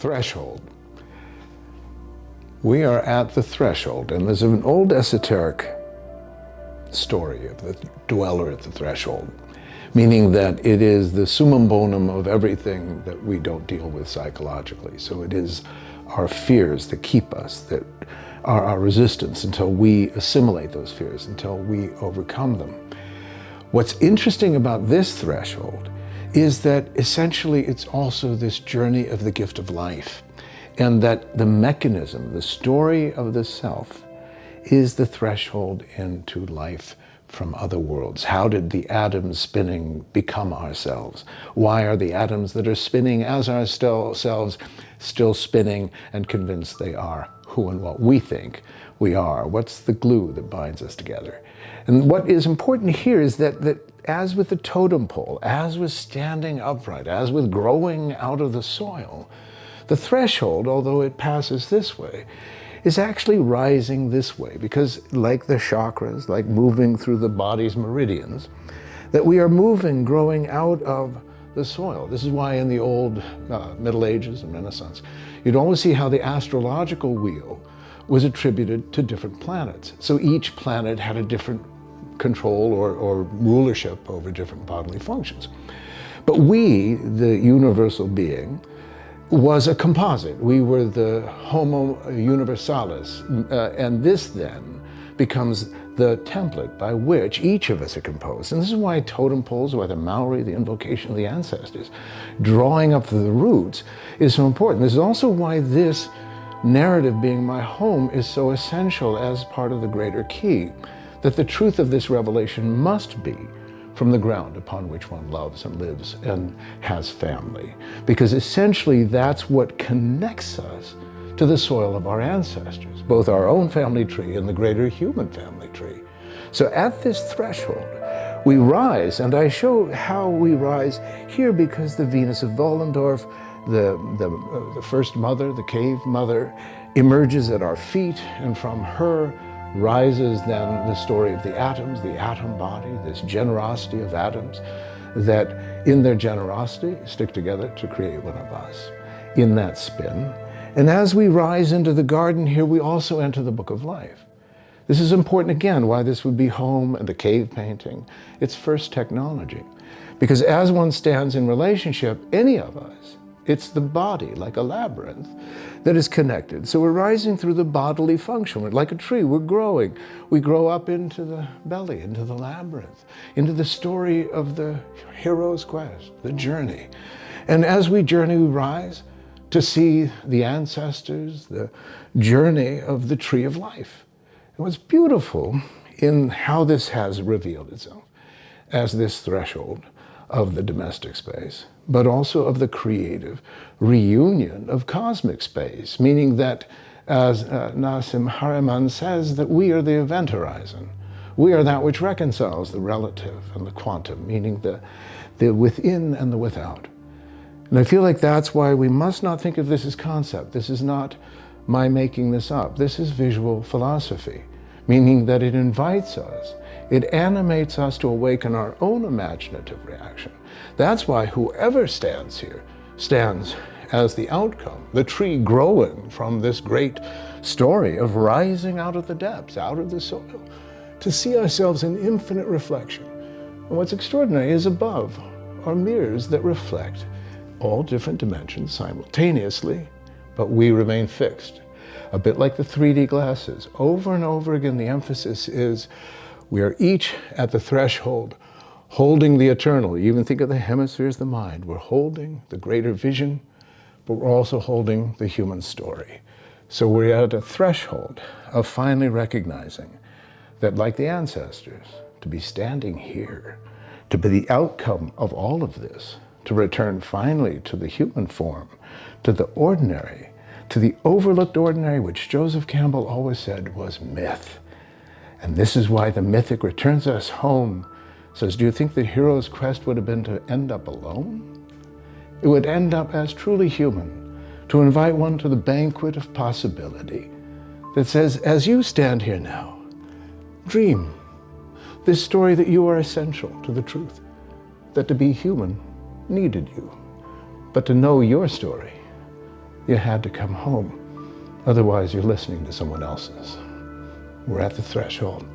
threshold. We are at the threshold, and there's an old esoteric story of the dweller at the threshold, meaning that it is the summum bonum of everything that we don't deal with psychologically. So it is our fears that keep us, that are our resistance until we assimilate those fears, until we overcome them. What's interesting about this threshold is that essentially it's also this journey of the gift of life, and that the mechanism, the story of the self, is the threshold into life from other worlds. How did the atoms spinning become ourselves? Why are the atoms that are spinning as ourselves still spinning and convinced they are who and what we think we are? What's the glue that binds us together? And what is important here is that as with the totem pole, as with standing upright, as with growing out of the soil, the threshold, although it passes this way, is actually rising this way, because like the chakras, like moving through the body's meridians, that we are moving, growing out of the soil. This is why in the old Middle Ages and Renaissance, you'd always see how the astrological wheel was attributed to different planets. So each planet had a different control or rulership over different bodily functions. But we, the universal being, was a composite. We were the Homo universalis, and this then becomes the template by which each of us are composed. And this is why totem poles, why the Maori, the invocation of the ancestors, drawing up the roots, is so important. This is also why this narrative being my home is so essential as part of the greater key, that the truth of this revelation must be from the ground upon which one loves and lives and has family. Because essentially that's what connects us to the soil of our ancestors, both our own family tree and the greater human family tree. So at this threshold, we rise, and I show how we rise here because the Venus of Willendorf, the first mother, the cave mother, emerges at our feet, and from her rises then the story of the atoms, the atom body, this generosity of atoms that in their generosity stick together to create one of us in that spin. And as we rise into the garden here, we also enter the book of life. This is important again, why this would be home and the cave painting. It's first technology. Because as one stands in relationship, any of us, it's the body, like a labyrinth, that is connected. So we're rising through the bodily function. We're like a tree, we're growing. We grow up into the belly, into the labyrinth, into the story of the hero's quest, the journey. And as we journey, we rise to see the ancestors, the journey of the tree of life. And what's beautiful in how this has revealed itself as this threshold of the domestic space, but also of the creative reunion of cosmic space, meaning that, as Nassim Haramein says, that we are the event horizon. We are that which reconciles the relative and the quantum, meaning the within and the without. And I feel like that's why we must not think of this as concept. This is not my making this up. This is visual philosophy, meaning that it invites us, it animates us to awaken our own imaginative reaction. That's why whoever stands here stands as the outcome, the tree growing from this great story of rising out of the depths, out of the soil, to see ourselves in infinite reflection. And what's extraordinary is above are mirrors that reflect all different dimensions simultaneously, but we remain fixed. A bit like the 3D glasses. Over and over again, the emphasis is we are each at the threshold, holding the eternal. You even think of the hemispheres of the mind. We're holding the greater vision, but we're also holding the human story. So we're at a threshold of finally recognizing that, like the ancestors, to be standing here, to be the outcome of all of this, to return finally to the human form, to the ordinary, to the overlooked ordinary, which Joseph Campbell always said was myth. And this is why the mythic returns us home. Says, do you think the hero's quest would have been to end up alone? It would end up as truly human, to invite one to the banquet of possibility that says, as you stand here now, dream this story that you are essential to the truth, that to be human needed you, but to know your story you had to come home. Otherwise, you're listening to someone else's. We're at the threshold.